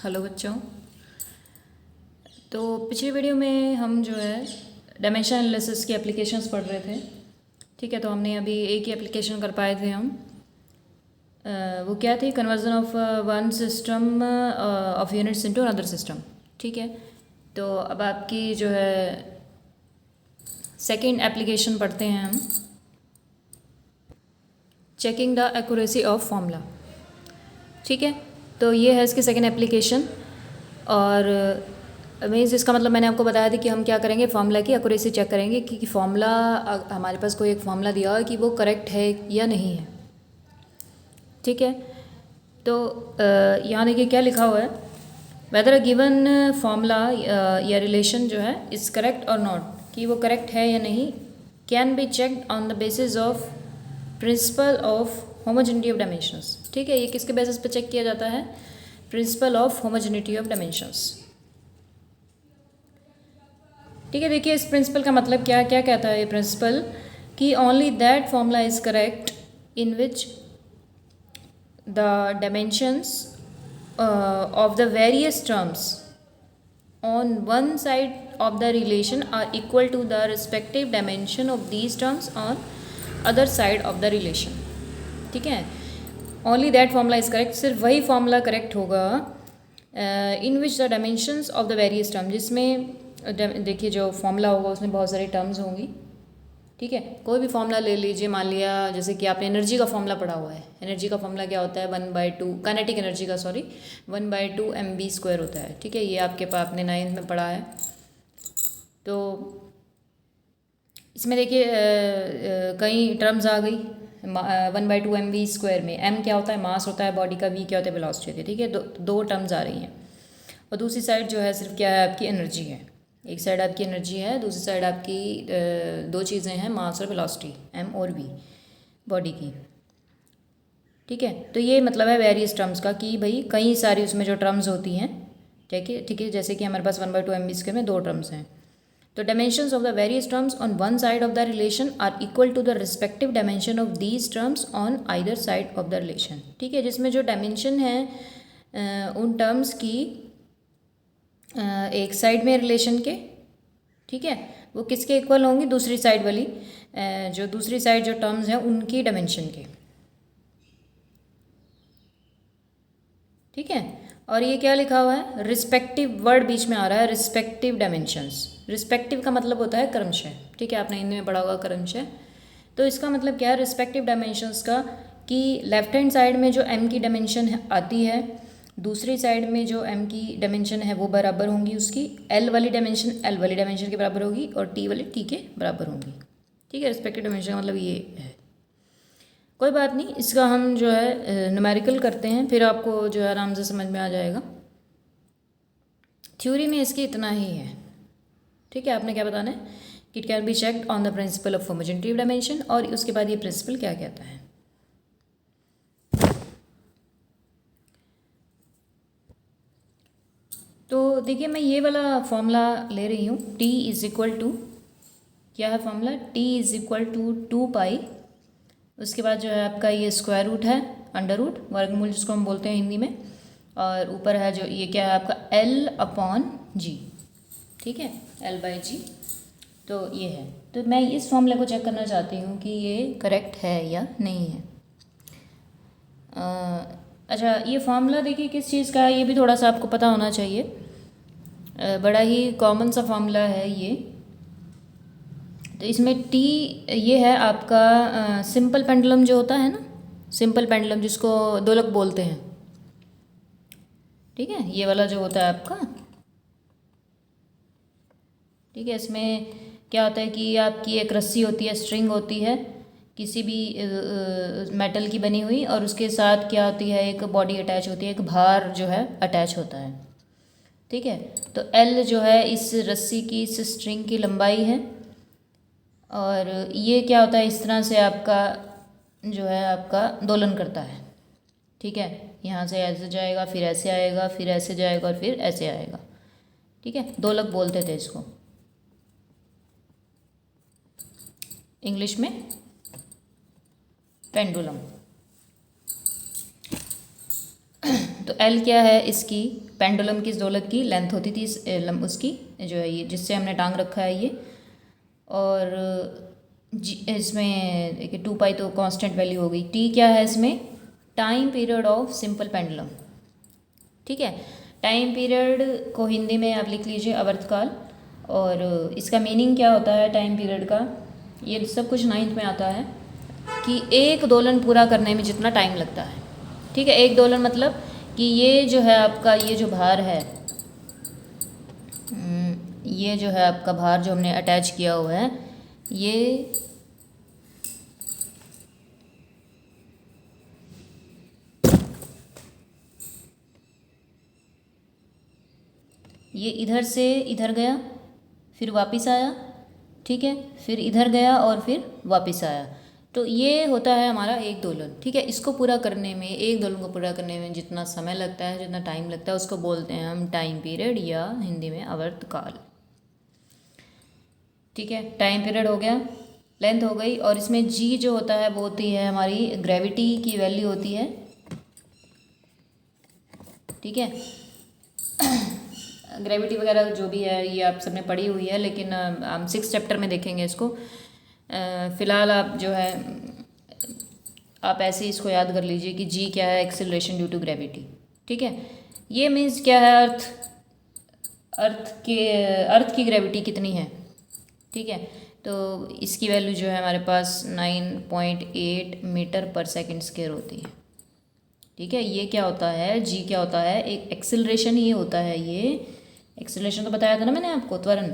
Hello बच्चों। तो पिछली वीडियो में हम जो है डायमेंशन एनालिसिस की एप्लीकेशंस पढ़ रहे थे। ठीक है, तो हमने अभी एक ही एप्लीकेशन कर पाए थे हम। वो क्या थी? Conversion of one system of units into another system. ठीक है, तो अब आपकी जो है सेकंड एप्लीकेशन पढ़ते हैं हम, checking the accuracy of formula. ठीक है, तो ये है इसकी सेकंड एप्लीकेशन। और मीन्स इसका मतलब मैंने आपको बताया था कि हम क्या करेंगे, फार्मूला की एक्यूरेसी चेक करेंगे कि फार्मूला, हमारे पास कोई एक फार्मूला दिया हो कि वो करेक्ट है या नहीं है। ठीक है, तो यहाँ देखिए क्या लिखा हुआ है, वेदर अ गिवन फार्मूला या रिलेशन जो है इज़ करेक्ट और नॉट, कि वो करेक्ट है या नहीं, can be checked on the basis of principle of homogeneity of dimensions. ठीक है, ये किसके बेसिस पे चेक किया जाता है? Principle of homogeneity of dimensions. ठीक है, देखिए इस प्रिंसिपल का मतलब क्या क्या कहता है ये प्रिंसिपल, कि only that formula is correct in which the dimensions of the various terms on one side of the relation are equal to the respective dimension of these terms on other side of the relation. ठीक है, only that formula is correct, सिर्फ वही formula correct होगा in which the dimensions of the various term, जिसमें देखिए जो formula होगा उसमें बहुत सारी टर्म्स होंगी। ठीक है, कोई भी फॉर्मूला ले लीजिए, मान लिया जैसे कि आपने एनर्जी का फॉर्मूला पढ़ा हुआ है। एनर्जी का फॉर्मूला क्या होता है? 1/2 काइनेटिक एनर्जी का, सॉरी 1/2 mv² होता है। ठीक है, ये आपके पास आपने 9th में पढ़ा है। तो इसमें देखिए कई टर्म्स आ गई। 1/2 mv² में m क्या होता है? मास होता है बॉडी का, v क्या होता है? वेलोसिटी होती है। ठीक है, दो टर्म्स आ रही हैं। और दूसरी साइड जो है सिर्फ क्या है? आपकी एनर्जी है। एक साइड आपकी एनर्जी है, दूसरी साइड आपकी दो चीज़ें हैं, मास और वेलोसिटी, m और v बॉडी की। ठीक है, तो ये मतलब है वेरियस टर्म्स का, कि भाई कई सारी उसमें जो टर्म्स होती हैं। ठीक है, जैसे कि हमारे पास 1/2 mv² में दो टर्म्स हैं। तो dimensions of the various terms on one side of the relation are equal to the respective dimension of these terms on either side of the relation. ठीक है, जिसमें जो डायमेंशन है उन टर्म्स की एक साइड में रिलेशन के, ठीक है, वो किसके इक्वल होंगी? दूसरी साइड वाली, जो दूसरी साइड जो टर्म्स हैं उनकी डायमेंशन के। ठीक है, और ये क्या लिखा हुआ है? रिस्पेक्टिव वर्ड बीच में आ रहा है, रिस्पेक्टिव डायमेंशंस। रिस्पेक्टिव का मतलब होता है क्रमशः। ठीक है, आपने हिंदी में पढ़ा होगा क्रमशः। तो इसका मतलब क्या है रिस्पेक्टिव डायमेंशंस का, कि लेफ्ट हैंड साइड में जो m की डायमेंशन आती है, दूसरी साइड में जो m की डायमेंशन है वो बराबर होंगी उसकी। l वाली डायमेंशन l वाली डायमेंशन के बराबर होगी और t वाली t के बराबर होंगी। ठीक है, रिस्पेक्टिव डायमेंशन का मतलब ये है। कोई बात नहीं, इसका हम जो है न्यूमेरिकल करते हैं, फिर आपको जो है आराम से समझ में आ जाएगा। थ्योरी में इसकी इतना ही है। ठीक है, आपने क्या बताना है कि it can be checked on the principle of homogeneity of dimension, और उसके बाद ये प्रिंसिपल क्या कहता है। तो देखिए मैं ये वाला फॉर्मूला ले रही हूँ, t इज इक्वल टू, क्या है formula? t is equal to 2 pi, उसके बाद जो है आपका ये स्क्वायर रूट है, अंडर रूट, वर्गमूल जिसको हम बोलते हैं हिंदी में, और ऊपर है जो ये क्या है आपका l/g। ठीक है, l/g। तो ये है, तो मैं इस फॉर्मूले को चेक करना चाहती हूँ कि ये करेक्ट है या नहीं है। अच्छा, ये फार्मूला देखिए किस चीज़ का है, ये भी थोड़ा सा आपको पता होना चाहिए। बड़ा ही कॉमन सा फार्मूला है ये। तो इसमें t ये है आपका सिंपल पेंडुलम जो होता है ना, सिंपल पेंडुलम जिसको दोलक बोलते हैं। ठीक है, ये वाला जो होता है आपका। ठीक है, इसमें क्या होता है कि आपकी एक रस्सी होती है, स्ट्रिंग होती है किसी भी मेटल की बनी हुई, और उसके साथ क्या होती है? एक बॉडी अटैच होती है, एक भार जो है अटैच होता है। ठीक है, तो L जो है इस रस्सी की, इस स्ट्रिंग की लंबाई है, और ये क्या होता है? इस तरह से आपका जो है आपका दोलन करता है। ठीक है, यहाँ से ऐसे जाएगा, फिर ऐसे आएगा, फिर ऐसे जाएगा और फिर ऐसे आएगा। ठीक है, दोलक बोलते थे इसको इंग्लिश में, पेंडुलम। तो L क्या है इसकी? पेंडुलम की इस ढोलक की लेंथ होती थी उसकी जो है ये जिससे हमने टांग रखा है ये। और इसमें देखिए 2 पाई तो कांस्टेंट वैल्यू हो गई। टी क्या है इसमें? Time period of simple pendulum. ठीक है, टाइम पीरियड को हिंदी में आप लिख लीजिए आवर्तकाल। और इसका मीनिंग क्या होता है टाइम पीरियड का? ये सब कुछ 9th में आता है कि एक दोलन पूरा करने में जितना टाइम लगता है। ठीक है, एक दोलन मतलब कि ये जो है आपका ये जो भार है, ये जो है आपका भार जो हमने अटैच किया हुआ है, ये इधर से इधर गया, फिर वापस आया। ठीक है, फिर इधर गया और फिर वापस आया। तो ये होता है हमारा एक दोलन। ठीक है, इसको पूरा करने में, एक दोलन को पूरा करने में जितना समय लगता है, जितना टाइम लगता है, उसको बोलते हैं हम टाइम पीरियड या हिंदी में आवर्तकाल। ठीक है, टाइम पीरियड हो गया, लेंथ हो गई। और इसमें जी जो होता है वो होती है हमारी ग्रेविटी की वैल्यू होती है। ठीक है, ग्रेविटी वगैरह जो भी है ये आप सबने पढ़ी हुई है, लेकिन हम 6th चैप्टर में देखेंगे इसको। फ़िलहाल आप जो है आप ऐसे ही इसको याद कर लीजिए कि जी क्या है? Acceleration due to gravity. ठीक है, ये मीन्स क्या है? अर्थ की ग्रेविटी कितनी है? ठीक है, तो इसकी वैल्यू जो है हमारे पास 9.8 मीटर पर सेकंड स्क्वायर होती है। ठीक है, ये क्या होता है? जी क्या होता है? एक एक्सेलरेशन ही होता है। ये एक्सेलरेशन तो बताया था ना मैंने आपको, त्वरण।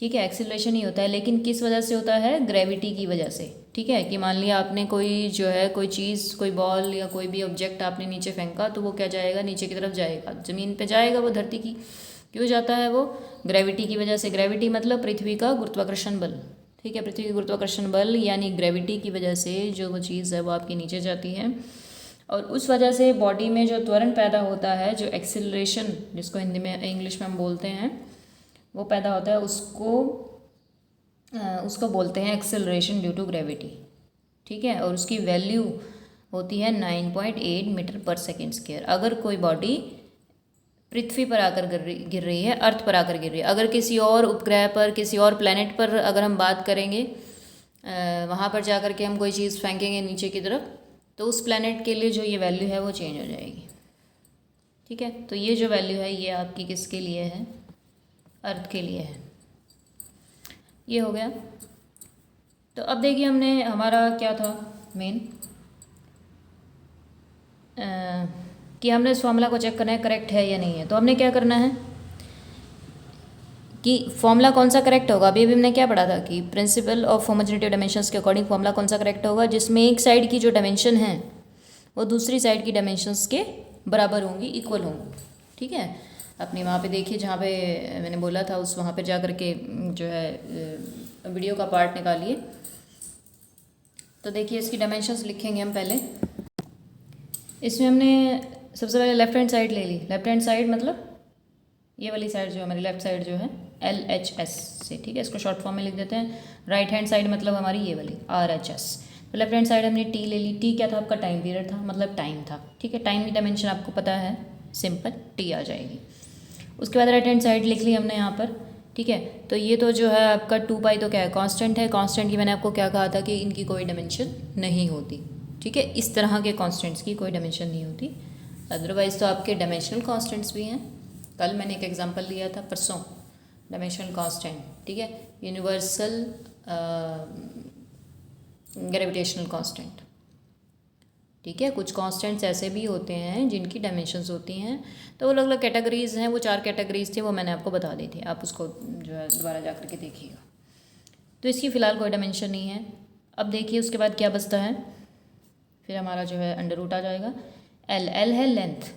ठीक है, एक्सेलरेशन ही होता है, लेकिन किस वजह से होता है? ग्रेविटी की वजह से। ठीक है, कि मान लिया आपने कोई जो है कोई चीज़, कोई बॉल या कोई भी ऑब्जेक्ट आपने नीचे फेंका, तो वो क्या जाएगा? नीचे की तरफ जाएगा, ज़मीन पे जाएगा वो धरती की। क्यों जाता है वो? ग्रेविटी की वजह से। ग्रेविटी मतलब पृथ्वी का गुरुत्वाकर्षण बल। ठीक है, पृथ्वी का गुरुत्वाकर्षण बल यानी ग्रेविटी की वजह से जो वो चीज़ है वो आपकी नीचे जाती है। और उस वजह से बॉडी में जो त्वरण पैदा होता है, जो एक्सेलरेशन जिसको हिंदी में इंग्लिश में हम बोलते हैं, वो पैदा होता है, उसको बोलते हैं एक्सेलरेशन ड्यू टू ग्रेविटी। ठीक है, और उसकी वैल्यू होती है 9.8 मीटर पर सेकेंड स्क्वायर। अगर कोई बॉडी पृथ्वी पर आकर गिर रही है, अर्थ पर आकर गिर रही है, अगर किसी और उपग्रह पर, किसी और प्लैनेट पर अगर हम बात करेंगे, वहाँ पर जा कर के हम कोई चीज़ फेंकेंगे नीचे की तरफ, तो उस प्लैनेट के लिए जो ये वैल्यू है वो चेंज हो जाएगी। ठीक है, तो ये जो वैल्यू है ये आपकी किसके लिए है? अर्थ के लिए है। ये हो गया। तो अब देखिए हमने हमारा क्या था मेन, कि हमने इस फॉर्मूला को चेक करना है करेक्ट है या नहीं है। तो हमने क्या करना है कि फॉर्मूला कौन सा करेक्ट होगा? अभी हमने क्या पढ़ा था कि प्रिंसिपल ऑफ होमोजेनिटी डायमेंशंस के अकॉर्डिंग फॉर्मूला कौन सा करेक्ट होगा? जिसमें एक साइड की जो डायमेंशन है वो दूसरी साइड की डायमेंशंस के बराबर होंगी, इक्वल होंगी। ठीक है, अपने वहाँ पे देखिए जहाँ पे मैंने बोला था उस वहाँ पे जा कर के जो है वीडियो का पार्ट निकालिए। तो देखिए इसकी डायमेंशंस लिखेंगे हम पहले। इसमें हमने सबसे पहले लेफ्ट हैंड साइड ले ली। लेफ्ट हैंड साइड मतलब ये वाली साइड जो है हमारी लेफ्ट साइड जो है LHS से। ठीक है, इसको शॉर्ट फॉर्म में लिख देते हैं। राइट हैंड साइड मतलब हमारी ये वाली RHS। तो लेफ्ट हैंड साइड हमने T ले ली। T क्या था? आपका टाइम पीरियड था, मतलब टाइम था। ठीक है, टाइम की डायमेंशन आपको पता है, सिंपल T आ जाएगी। उसके बाद राइट हैंड साइड लिख ली हमने यहाँ पर। ठीक है, तो ये तो जो है आपका 2 पाई तो क्या है? कांस्टेंट है। कांस्टेंट की मैंने आपको क्या कहा था कि इनकी कोई डायमेंशन नहीं होती। ठीक है, इस तरह के कांस्टेंट्स की कोई डायमेंशन नहीं होती। अदरवाइज़ तो आपके डायमेंशनल कांस्टेंट्स भी हैं। कल मैंने एक एग्जांपल लिया था परसों, डायमेंशनल कांस्टेंट। ठीक है, यूनिवर्सल ग्रेविटेशनल कांस्टेंट। ठीक है, कुछ कांस्टेंट्स ऐसे भी होते हैं जिनकी डायमेंशंस होती हैं। तो वो अलग अलग कैटेगरीज़ हैं, वो 4 कैटेगरीज थी, वो मैंने आपको बता दी थी। आप उसको जो है दोबारा जा कर के देखिएगा। तो इसकी फ़िलहाल कोई डायमेंशन नहीं है। अब देखिए उसके बाद क्या बचता है, फिर हमारा जो है अंडर रूट आ जाएगा। L है लेंथ।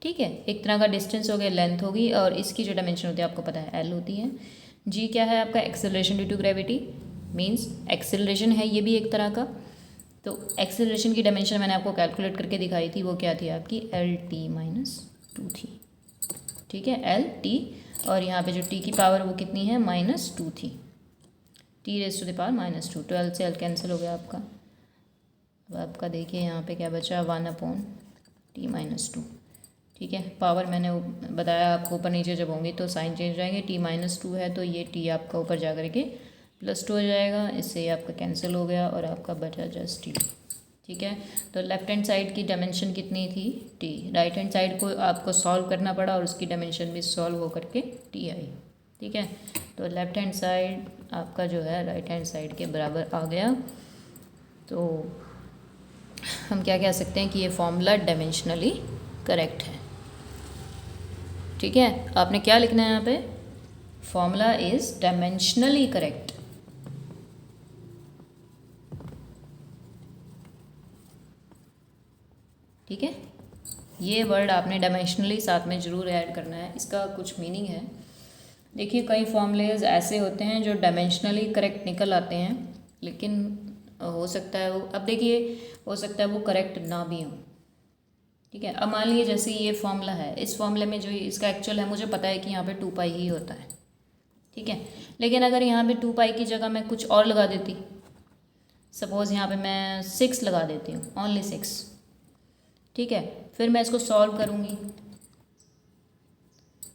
ठीक है, एक तरह का डिस्टेंस हो गया, लेंथ होगी, और इसकी जो डायमेंशन होती है आपको पता है L होती है। G क्या है आपका? Acceleration due to gravity, means acceleration है ये भी एक तरह का। तो एक्सेलरेशन की डायमेंशन मैंने आपको कैलकुलेट करके दिखाई थी, वो क्या थी आपकी? LT-2 थी। ठीक है, LT, और यहाँ पे जो T की पावर वो कितनी है? -2 थी। T⁻², 12 से L कैंसिल हो गया आपका। अब आपका देखिए यहाँ पे क्या बचा? 1/T-2। ठीक है, पावर मैंने बताया आपको ऊपर नीचे जब होंगी तो साइन चेंज हो जाएंगे। t-2 है तो ये t आपका ऊपर जा करके +2 हो जाएगा, इससे ये आपका कैंसिल हो गया और आपका बचा जस्ट t। ठीक है, तो लेफ्ट हैंड साइड की डायमेंशन कितनी थी t, राइट हैंड साइड को आपको सॉल्व करना पड़ा और उसकी डायमेंशन भी सॉल्व हो करके t आई। ठीक है, तो लेफ्ट हैंड साइड आपका जो है राइट हैंड साइड के बराबर आ गया। तो हम क्या कह सकते हैं कि ये फॉर्मूला डायमेंशनली करेक्ट है। ठीक है, आपने क्या लिखना है यहाँ पे, फॉर्मूला इज डायमेंशनली करेक्ट। ठीक है, ये वर्ड आपने डायमेंशनली साथ में ज़रूर ऐड करना है, इसका कुछ मीनिंग है। देखिए कई फॉर्मूलेज ऐसे होते हैं जो डायमेंशनली करेक्ट निकल आते हैं, लेकिन हो सकता है वो, अब देखिए हो सकता है वो करेक्ट ना भी हो। ठीक है, अब मान लीजिए जैसे ये फॉर्मूला है, इस फॉर्मूले में जो इसका एक्चुअल है मुझे पता है कि यहाँ पे 2π ही होता है। ठीक है, लेकिन अगर यहाँ पे 2π की जगह मैं कुछ और लगा देती, सपोज़ यहाँ पे मैं 6 लगा देती हूँ, ओनली 6। ठीक है, फिर मैं इसको सॉल्व करूँगी,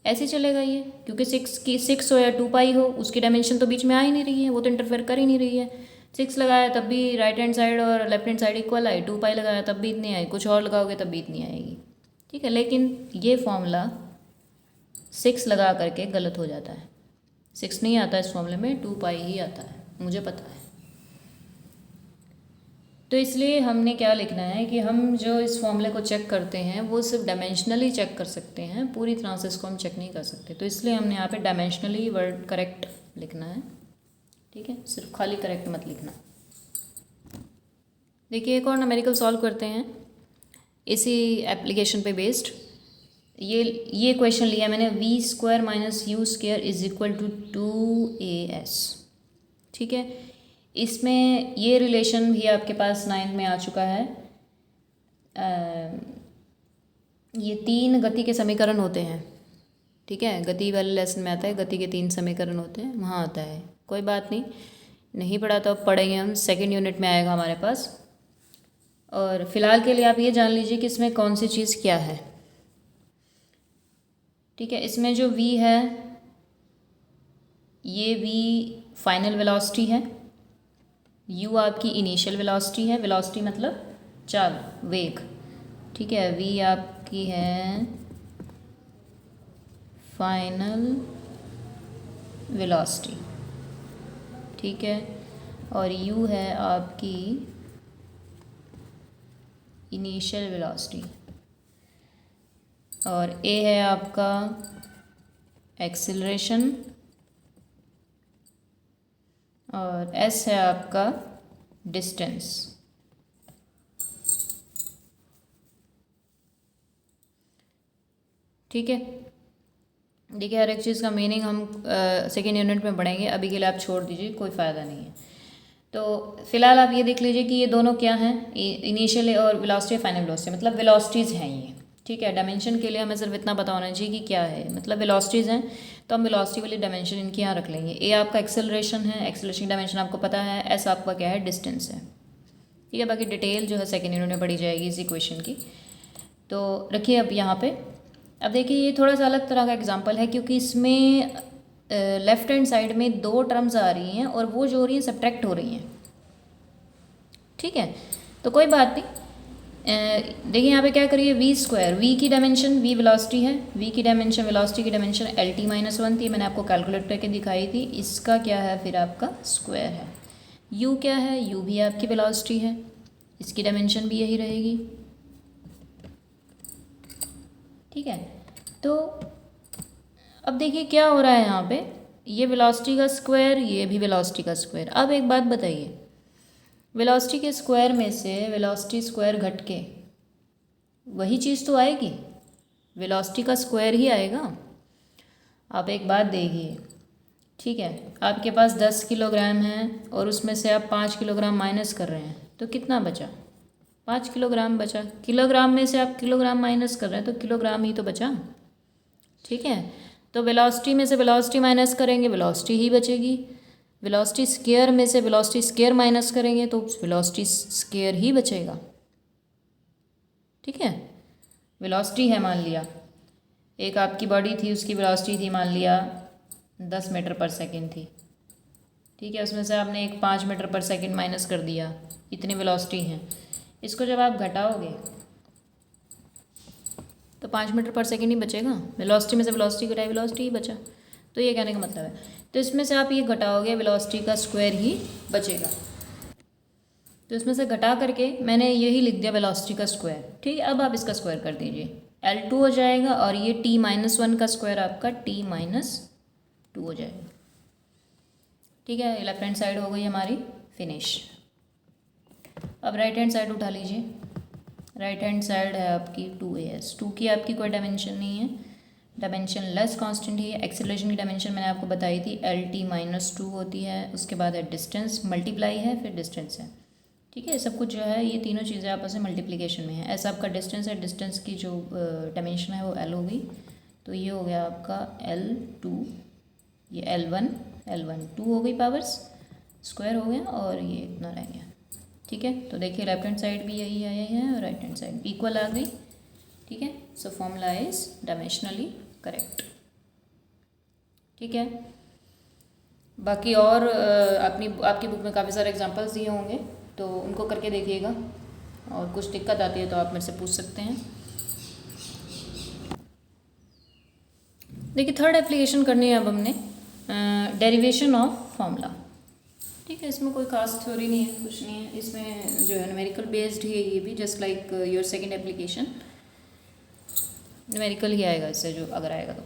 ऐसे चलेगा ये, क्योंकि 6 हो या 2π हो उसकी डायमेंशन तो बीच में आ ही नहीं रही है, वो तो इंटरफेयर कर ही नहीं रही है। 6 लगाया तब भी राइट हैंड साइड और लेफ्ट हैंड साइड इक्वल आई, 2π लगाया तब भी इतनी आई, कुछ और लगाओगे तब भी इतनी आएगी। ठीक है, लेकिन ये फॉर्मूला 6 लगा करके गलत हो जाता है, 6 नहीं आता इस फॉर्मूले में, 2π ही आता है, मुझे पता है। तो इसलिए हमने क्या लिखना है कि हम जो इस फॉर्मूले को चेक करते हैं वो सिर्फ डायमेंशनली चेक कर सकते हैं, पूरी तरह से इसको हम चेक नहीं कर सकते। तो इसलिए हमने यहाँ पे डायमेंशनली वर्ड करेक्ट लिखना है। ठीक है, सिर्फ खाली करेक्ट मत लिखना। देखिए एक और न्यूमेरिकल सॉल्व करते हैं इसी एप्लीकेशन पे बेस्ड। ये क्वेश्चन लिया मैंने, v² - u² = 2as। ठीक है, इसमें ये रिलेशन भी आपके पास 9th में आ चुका है। ये 3 गति के समीकरण होते हैं। ठीक है, गति वाले लेसन में आता है, गति के 3 समीकरण होते हैं, वहाँ आता है। कोई बात नहीं, नहीं पढ़ा तो अब पढ़ेंगे हम, 2nd यूनिट में आएगा हमारे पास। और फिलहाल के लिए आप ये जान लीजिए कि इसमें कौन सी चीज़ क्या है। ठीक है, इसमें जो v है ये v फाइनल वेलोसिटी है, u आपकी इनिशियल वेलोसिटी है, वेलोसिटी मतलब चाल, वेग। ठीक है, v आपकी है फाइनल वेलोसिटी। ठीक है, और u है आपकी इनिशियल वेलोसिटी, और a है आपका एक्सेलरेशन, और s है आपका डिस्टेंस। ठीक है, देखिए हर एक चीज़ का मीनिंग हम 2nd यूनिट में पढ़ेंगे, अभी के लिए आप छोड़ दीजिए, कोई फ़ायदा नहीं है। तो फिलहाल आप ये देख लीजिए कि ये दोनों क्या हैं, इनिशियल और वेलोसिटी, फाइनल वेलोसिटी, मतलब वेलोसिटीज़ हैं ये। ठीक है, डायमेंशन के लिए हमें सिर्फ इतना पता होना चाहिए कि क्या है, मतलब वेलोसिटीज़ हैं, तो हम वेलोसिटी वाली डायमेंशन इनकी यहाँ रख लेंगे। ए आपका एक्सेलरेशन है, एक्सेलरेशन डायमेंशन आपको पता है, एस आपका क्या है, डिस्टेंस है। ठीक है, बाकी डिटेल जो है 2nd यूनिट में पढ़ी जाएगी इस इक्वेशन की। तो रखिए अब यहाँ पे, अब देखिए ये थोड़ा सा अलग तरह का एग्जाम्पल है, क्योंकि इसमें लेफ्ट हैंड साइड में 2 टर्म्स आ रही हैं और वो जो हो रही हैं सब्ट्रैक्ट हो रही हैं। ठीक है, तो कोई बात नहीं, देखिए यहाँ पे क्या करिए, v², v की डायमेंशन, v वेलोसिटी है, v की डायमेंशन, वेलोसिटी की डायमेंशन LT-1 थी, मैंने आपको कैलकुलेट करके दिखाई थी। इसका क्या है फिर आपका स्क्वायर है। u क्या है, u भी आपकी वेलोसिटी है, इसकी डायमेंशन भी यही रहेगी। ठीक है, तो अब देखिए क्या हो रहा है यहाँ पे, ये वेलोसिटी का स्क्वायर, ये भी वेलोसिटी का स्क्वायर। अब एक बात बताइए, वेलोसिटी के स्क्वायर में से वेलोसिटी स्क्वायर घट के वही चीज़ तो आएगी, वेलोसिटी का स्क्वायर ही आएगा। आप एक बात देखिए, ठीक है, आपके पास 10 किलोग्राम है और उसमें से आप 5 किलोग्राम माइनस कर रहे हैं, तो कितना बचा, 5 किलोग्राम बचा। किलोग्राम में से आप किलोग्राम माइनस कर रहे हैं तो किलोग्राम ही तो बचा। ठीक है, तो वेलोसिटी में से वेलोसिटी माइनस करेंगे, वेलोसिटी ही बचेगी। वेलोसिटी स्क्वायर में से वेलोसिटी स्क्वायर माइनस करेंगे तो वेलोसिटी स्क्वायर ही बचेगा। ठीक है, वेलोसिटी है मान लिया, एक आपकी बॉडी थी, उसकी वेलोसिटी थी मान लिया 10 मीटर पर सेकंड थी, ठीक है। उसमें से आपने एक 5 मीटर पर सेकंड माइनस कर दिया, इतनी वेलोसिटी है। इसको जब आप घटाओगे तो 5 मीटर पर सेकंड ही बचेगा, वेलोसिटी में से वेलोसिटी घटाई, वेलोसिटी ही बचा। तो ये कहने का मतलब है, तो इसमें से आप ये घटाओगे, वेलोसिटी का स्क्वायर ही बचेगा। तो इसमें से घटा करके मैंने यही लिख दिया वेलोसिटी का स्क्वायर, ठीक है। अब आप इसका स्क्वायर कर दीजिए, L2 हो जाएगा और ये t-1 का स्क्वायर आपका t-2 हो जाएगा, ठीक है। लेफ्ट हैंड साइड हो गई हमारी फिनिश। अब राइट हैंड साइड उठा लीजिए। राइट हैंड साइड है आपकी 2as, 2 की आपकी कोई डायमेंशन नहीं है, डायमेंशन लेस कांस्टेंट ही है। एक्सेलरेशन की डायमेंशन मैंने आपको बताई थी LT-2 होती है। उसके बाद है डिस्टेंस, मल्टीप्लाई है, फिर डिस्टेंस है, ठीक है। सब कुछ जो है ये तीनों चीज़ें आपस में मल्टीप्लिकेशन में है। ऐसा आपका डिस्टेंस है, डिस्टेंस की जो डायमेंशन है वो L हो गई, तो ये हो गया आपका L2, ये L1 2 हो गई पावर्स, स्क्वायर हो गया और ये इतना रह गया, ठीक है। तो देखिए लेफ्ट हैंड साइड भी यही है और राइट हैंड साइड इक्वल आ गई, ठीक है। So formula is dimensionally correct, ठीक है। बाकी और आपकी बुक में काफ़ी सारे एग्जांपल्स दिए होंगे, तो उनको करके देखिएगा, और कुछ दिक्कत आती है तो आप मेरे से पूछ सकते हैं। देखिए थर्ड एप्लीकेशन करनी है अब हमने, डेरिवेशन ऑफ फॉर्मूला, ठीक है। इसमें कोई खास थ्योरी नहीं है, कुछ नहीं है इसमें, जो है न्यूमेरिकल बेस्ड ही है ये भी, just like your second application, numerical ही आएगा इससे, जो अगर आएगा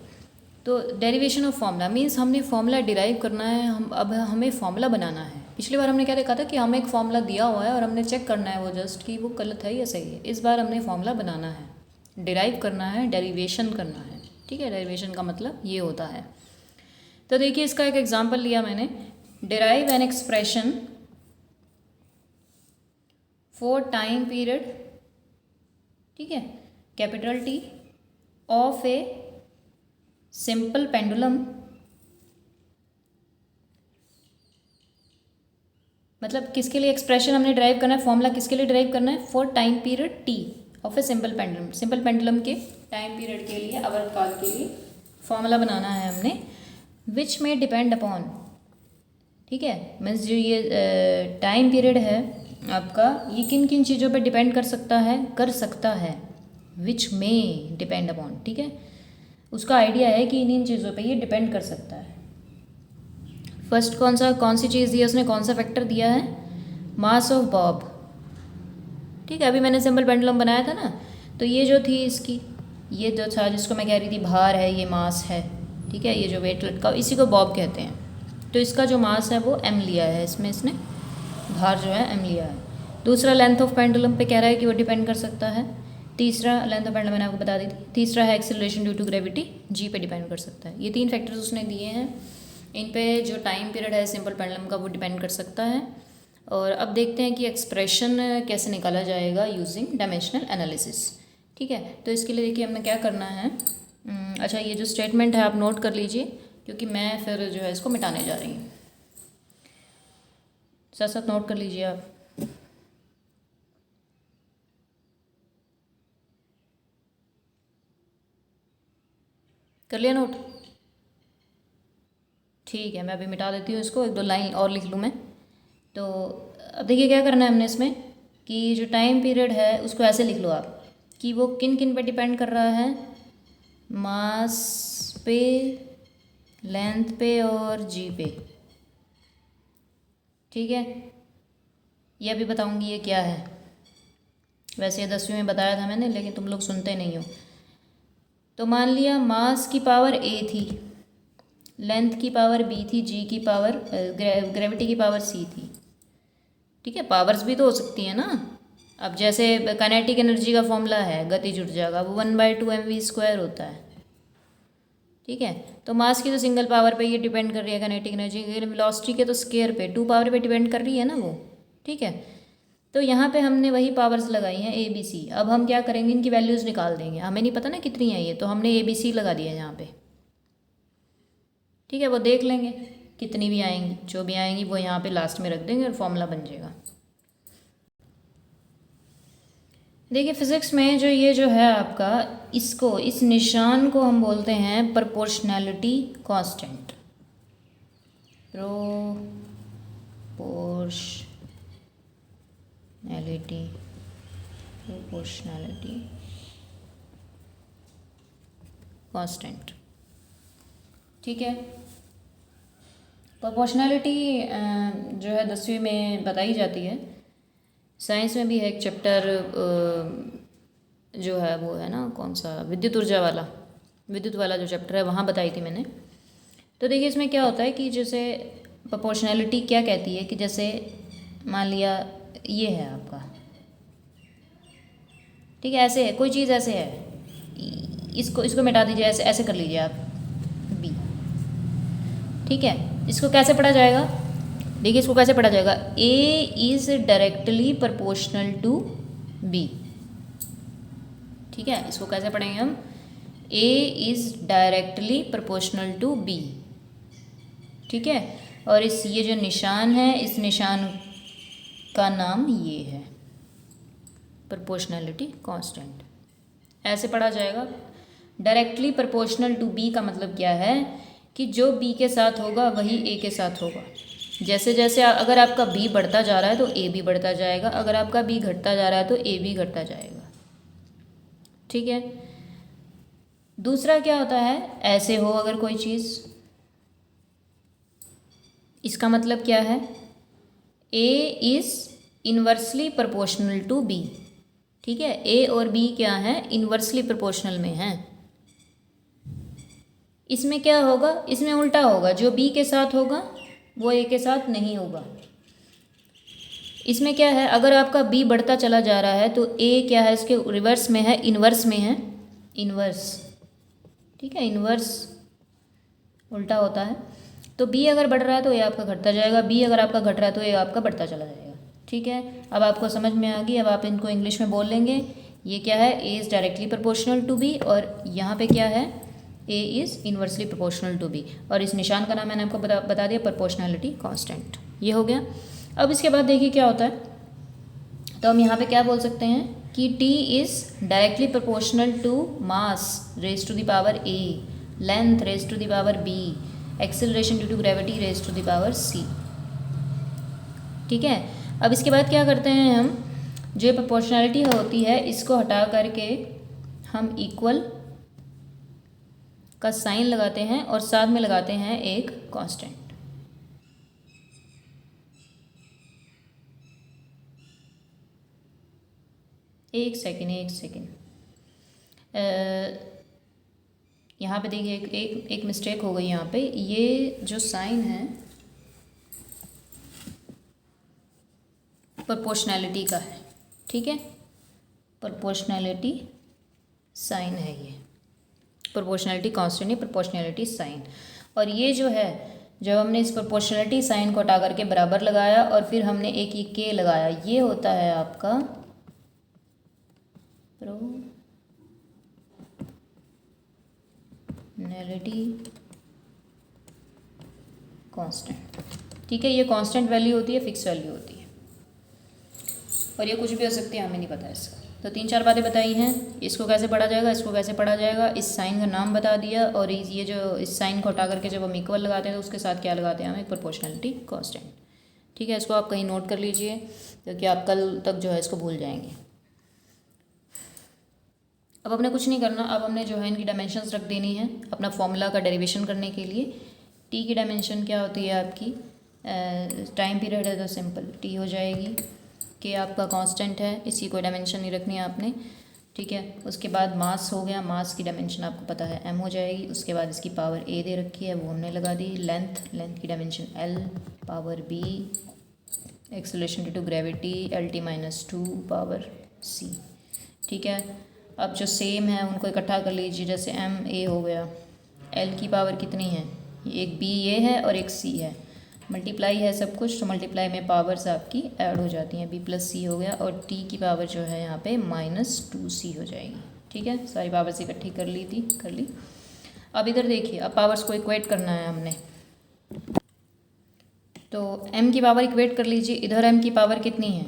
तो डेरिवेशन ऑफ फॉर्मूला मीन्स हमने फॉर्मूला डिराइव करना है, अब हमें फॉर्मूला बनाना है। पिछली बार हमने क्या देखा था कि हमें एक फॉर्मूला दिया हुआ है और हमने चेक करना है वो जस्ट कि वो गलत है या सही है। इस बार हमने फॉर्मूला बनाना है, डिराइव करना है, डेरिवेशन करना है, ठीक है। डेरिवेशन का मतलब ये होता है। तो देखिए इसका एक एग्जाम्पल लिया मैंने, derive an expression for time period, ठीक है, capital T of a simple pendulum, मतलब किसके लिए एक्सप्रेशन हमने ड्राइव करना है, फॉर्मूला किसके लिए ड्राइव करना है, for time period T of a simple pendulum, simple pendulum के टाइम पीरियड के लिए, आवर्तकाल के लिए फॉर्मूला बनाना है हमने, विच में डिपेंड अपॉन, ठीक है। मीन्स जो ये टाइम पीरियड है आपका, ये किन किन चीज़ों पे डिपेंड कर सकता है, विच में डिपेंड अपॉन, ठीक है। उसका आइडिया है कि इन चीज़ों पे ये डिपेंड कर सकता है। फर्स्ट कौन सी चीज़ दी है उसने, कौन सा फैक्टर दिया है, मास ऑफ बॉब, ठीक है। अभी मैंने सिंपल पेंडुलम बनाया था ना, तो ये जो थी इसकी, ये जो था जिसको मैं कह रही थी भार है, ये मास है, ठीक है। ये जो वेट लटका, इसी को बॉब कहते हैं। तो इसका जो मास है वो m लिया है, इसमें इसने भार जो है m लिया है। दूसरा लेंथ ऑफ पेंडुलम पे कह रहा है कि वो डिपेंड कर सकता है। तीसरा लेंथ ऑफ पेंडुलम मैंने आपको बता दी थी। तीसरा है acceleration due to gravity, g पे डिपेंड कर सकता है। ये 3 फैक्टर्स उसने दिए हैं, इन पे जो टाइम पीरियड है सिंपल पेंडुलम का वो डिपेंड कर सकता है। और अब देखते हैं कि एक्सप्रेशन कैसे निकाला जाएगा यूजिंग डायमेंशनल एनालिसिस, ठीक है। तो इसके लिए देखिए हमें क्या करना है, अच्छा ये जो स्टेटमेंट है आप नोट कर लीजिए, क्योंकि मैं फिर जो है इसको मिटाने जा रही हूँ, साथ साथ नोट कर लीजिए आप। कर लिया नोट, ठीक है। मैं अभी मिटा देती हूँ इसको, 1-2 लाइन और लिख लूँ मैं। तो अब देखिए क्या करना है हमने इसमें, कि जो टाइम पीरियड है उसको ऐसे लिख लो आप कि वो किन किन पे डिपेंड कर रहा है, मास पे, लेंथ पे और जी पे, ठीक है। ये अभी बताऊंगी ये क्या है, वैसे 10वीं में बताया था मैंने, लेकिन तुम लोग सुनते नहीं हो। तो मान लिया मास की पावर a थी, लेंथ की पावर b थी, g की पावर ग्रेविटी की पावर c थी, ठीक है। पावर्स भी तो हो सकती है ना। अब जैसे काइनेटिक एनर्जी का फॉर्मूला है गतिज ऊर्जा का, वो 1/2 mv² होता है, ठीक है। तो मास की तो सिंगल पावर पे ये डिपेंड कर रही है काइनेटिक एनर्जी, वेलोसिटी के तो स्केयर पे 2 पावर पे डिपेंड कर रही है ना वो, ठीक है। तो यहाँ पे हमने वही पावर्स लगाई हैं a b c। अब हम क्या करेंगे, इनकी वैल्यूज़ निकाल देंगे, हमें नहीं पता ना कितनी है ये, तो हमने a b c लगा दिया यहाँ पे, ठीक है। वो देख लेंगे कितनी भी आएंगी, जो भी आएंगी वो यहाँ पे लास्ट में रख देंगे और फॉर्मूला बन जाएगा। देखिए फिज़िक्स में जो ये जो है आपका, इसको, इस निशान को हम बोलते हैं प्रोपोर्शनैलिटी कांस्टेंट। प्रोपोर्शनैलिटी कांस्टेंट, ठीक है। प्रोपोर्शनैलिटी जो है 10वीं में बताई जाती है। साइंस में भी है एक चैप्टर जो है वो है ना, कौन सा, विद्युत ऊर्जा वाला, विद्युत वाला जो चैप्टर है वहाँ बताई थी मैंने। तो देखिए इसमें क्या होता है कि जैसे प्रोपोर्शनैलिटी क्या कहती है कि जैसे मान लिया ये है आपका, ठीक है, ऐसे है कोई चीज़, ऐसे है, इसको मिटा दीजिए, ऐसे ऐसे कर लीजिए आप, बी, ठीक है। इसको कैसे पढ़ा जाएगा, देखिए इसको कैसे पढ़ा जाएगा, A is directly proportional to B, ठीक है। इसको कैसे पढ़ेंगे हम, A is directly proportional to B, ठीक है। और इस ये जो निशान है, इस निशान का नाम ये है प्रोपोर्शनैलिटी कांस्टेंट, ऐसे पढ़ा जाएगा। डायरेक्टली प्रोपोर्शनल टू बी का मतलब क्या है कि जो बी के साथ होगा वही ए के साथ होगा। जैसे जैसे अगर आपका बी बढ़ता जा रहा है तो ए भी बढ़ता जाएगा, अगर आपका बी घटता जा रहा है तो ए भी घटता जाएगा, ठीक है। दूसरा क्या होता है, ऐसे हो अगर कोई चीज़, इसका मतलब क्या है, A is inversely proportional to B, ठीक है। ए और बी क्या है, इन्वर्सली प्रोपोर्शनल में हैं। इसमें क्या होगा, इसमें उल्टा होगा, जो बी के साथ होगा वो ए के साथ नहीं होगा। इसमें क्या है, अगर आपका बी बढ़ता चला जा रहा है तो ए क्या है, इसके रिवर्स में है, इन्वर्स में है, इन्वर्स, ठीक है, इन्वर्स उल्टा होता है। तो बी अगर बढ़ रहा है तो ए आपका घटता जाएगा, बी अगर आपका घट रहा है तो ए आपका बढ़ता चला जाएगा, ठीक है। अब आपको समझ में आ गई, अब आप इनको इंग्लिश में बोल लेंगे। ये क्या है, A is directly proportional to B, और यहाँ पे क्या है, A is inversely proportional to B, और इस निशान का नाम मैंने आपको बता दिया प्रोपोर्शनैलिटी कांस्टेंट। ये हो गया। अब इसके बाद देखिए क्या होता है, तो हम यहाँ पे क्या बोल सकते हैं कि T is directly proportional to mass raised to the power A, length raised to the power B, acceleration due to gravity raised to the power C, ठीक है। अब इसके बाद क्या करते हैं हम, जो प्रोपोर्शनैलिटी होती है इसको हटा करके हम इक्वल का साइन लगाते हैं और साथ में लगाते हैं एक कांस्टेंट। एक सेकेंड, यहाँ पे देखिए एक मिस्टेक हो गई यहाँ पे, ये जो साइन है प्रोपोर्शनैलिटी का है, ठीक है, प्रोपोर्शनैलिटी साइन है ये, प्रोपोर्शनैलिटी कांस्टेंट नहीं, प्रोपोर्शनैलिटी साइन। और ये जो है, जब हमने इस प्रोपोर्शनैलिटी साइन को हटा करके बराबर लगाया और फिर हमने एक ही के लगाया, ये होता है आपका प्रोपोर्शनैलिटी कांस्टेंट, ठीक है। ये कांस्टेंट वैल्यू होती है, फिक्स वैल्यू होती है, और ये कुछ भी हो सकती है, हमें नहीं पता इसका। तो 3-4 बातें बताई हैं, इसको कैसे पढ़ा जाएगा, इसको कैसे पढ़ा जाएगा, इस साइन का नाम बता दिया, और ये जो इस साइन को हटा करके जब हम इक्वल लगाते हैं तो उसके साथ क्या लगाते हैं हम, एक प्रोपोर्शनैलिटी कांस्टेंट, ठीक है। इसको आप कहीं नोट कर लीजिए क्योंकि आप कल तक जो है इसको भूल जाएंगे। अब हमने कुछ नहीं करना, अब हमने जो है इनकी डायमेंशंस रख देनी है अपना फॉर्मूला का डेरिवेशन करने के लिए। टी की डायमेंशन क्या होती है आपकी, टाइम पीरियड है तो सिंपल टी हो जाएगी, कि आपका कांस्टेंट है, इसकी कोई डायमेंशन नहीं रखनी है आपने, ठीक है। उसके बाद मास हो गया, मास की डायमेंशन आपको पता है m हो जाएगी। उसके बाद इसकी पावर a दे रखी है, वो हमने लगा दी। लेंथ की dimension l, power b, acceleration due to gravity LT-2 power c, ठीक है। अब जो सेम है उनको इकट्ठा कर लीजिए, जैसे m a हो गया, l की पावर कितनी है, एक b ये है और एक c है, मल्टीप्लाई है सब कुछ, तो मल्टीप्लाई में पावर्स आपकी ऐड हो जाती हैं, b+c हो गया, और t की पावर जो है यहाँ पे -2c हो जाएगी, ठीक है। सारी पावर्स इकट्ठी कर ली। अब इधर देखिए, अब पावर्स को इक्वेट करना है हमने, तो m की पावर इक्वेट कर लीजिए। इधर m की पावर कितनी है,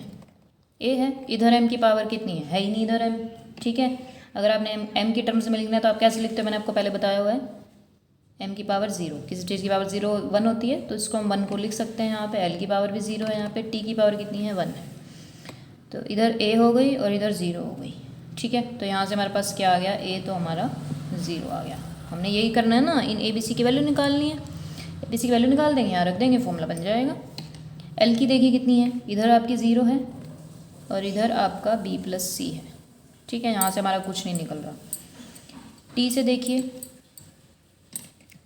ए है, इधर m की पावर कितनी है ही नहीं इधर m, ठीक है। अगर आपने m की टर्म्स में लिखना है तो आप कैसे लिखते हो, मैंने आपको पहले बताया हुआ है, m की पावर 0, किसी चीज़ की पावर 0 1 होती है तो इसको हम 1 को लिख सकते हैं यहाँ पे, l की पावर भी 0 है यहाँ पे, t की पावर कितनी है 1 है, तो इधर a हो गई और इधर 0 हो गई, ठीक है। तो यहाँ से हमारे पास क्या आ गया, a तो हमारा 0 आ गया। हमने यही करना है ना, इन ए बी सी की वैल्यू निकालनी है, ए बी सी की वैल्यू निकाल देंगे, यहाँ रख देंगे, फॉर्मूला बन जाएगा। l की देखिए कितनी है, इधर आपकी 0 है और इधर आपका b प्लस सी है, ठीक है। यहाँ से हमारा कुछ नहीं निकल रहा। t से देखिए,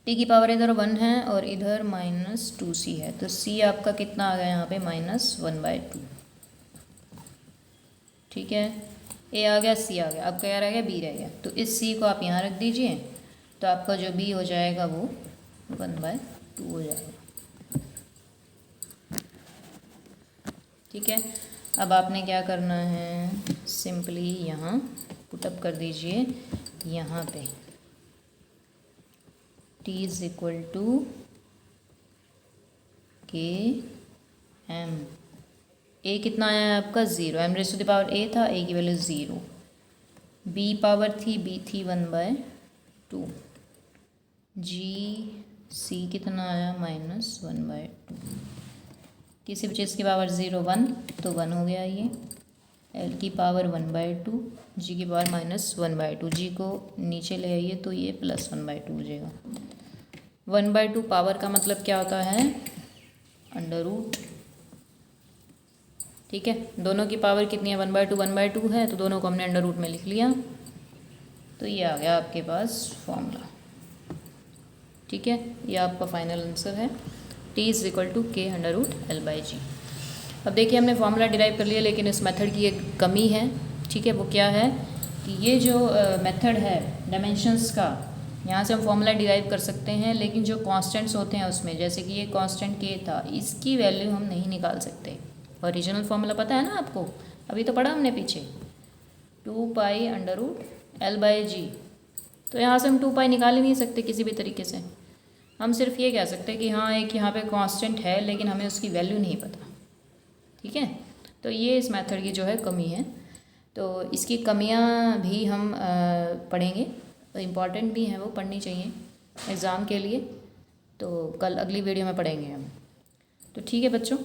t की पावर इधर 1 है और इधर -2c है, तो c आपका कितना आ गया यहाँ पे -1/2, ठीक है। a आ गया, c आ गया, अब क्या रह गया, b रह गया, तो इस c को आप यहाँ रख दीजिए, तो आपका जो b हो जाएगा वो 1/2 हो जाएगा, ठीक है। अब आपने क्या करना है, सिंपली यहाँ पुटअप कर दीजिए, यहाँ पे t is equal to k m, a कितना आया है आपका 0, m raised to the power a था, a की वैल्यू 0, b पावर थी, b थी 1/2, g c कितना आया -1/2, किसी भी चीज़ की पावर 0 1 तो 1 हो गया ये, l की पावर 1/2, g की पावर -1/2, g को नीचे ले आइए तो ये +1/2 हो जाएगा। 1/2 पावर का मतलब क्या होता है, अंडर रूट, ठीक है। दोनों की पावर कितनी है 1/2 1/2 है, तो दोनों को हमने अंडर रूट में लिख लिया, तो ये आ गया आपके पास फॉर्मूला, ठीक है। ये आपका फाइनल आंसर है, t इज़ इक्वल टू के √l/g। अब देखिए हमने फॉर्मूला डिराइव कर लिया, लेकिन इस मेथड की एक कमी है, ठीक है। वो क्या है कि ये जो मेथड है डायमेंशंस का, यहाँ से हम फॉर्मूला डिराइव कर सकते हैं, लेकिन जो कांस्टेंट्स होते हैं उसमें, जैसे कि ये कांस्टेंट k था, इसकी वैल्यू हम नहीं निकाल सकते। ओरिजिनल फॉर्मूला पता है ना आपको, अभी तो पढ़ा हमने पीछे, 2π√l/g, तो यहाँ से हम 2π निकाल ही नहीं सकते किसी भी तरीके से। हम सिर्फ ये कह सकते हैं कि हाँ एक यहाँ पे कांस्टेंट है, लेकिन हमें उसकी वैल्यू नहीं पता, ठीक है। तो ये इस मेथड की जो है कमी है, तो इसकी कमियाँ भी हम पढ़ेंगे, तो इम्पॉर्टेंट भी हैं, वो पढ़नी चाहिए एग्ज़ाम के लिए, तो कल अगली वीडियो में पढ़ेंगे हम। तो ठीक है बच्चों,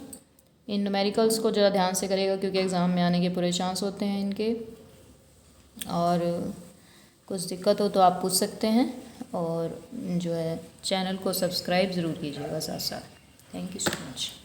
इन न्यूमेरिकल्स को ज़रा ध्यान से करेगा, क्योंकि एग्ज़ाम में आने के पूरे चांस होते हैं इनके, और कुछ दिक्कत हो तो आप पूछ सकते हैं, और जो है चैनल को सब्सक्राइब ज़रूर कीजिएगा साथ साथ। Thank you so much.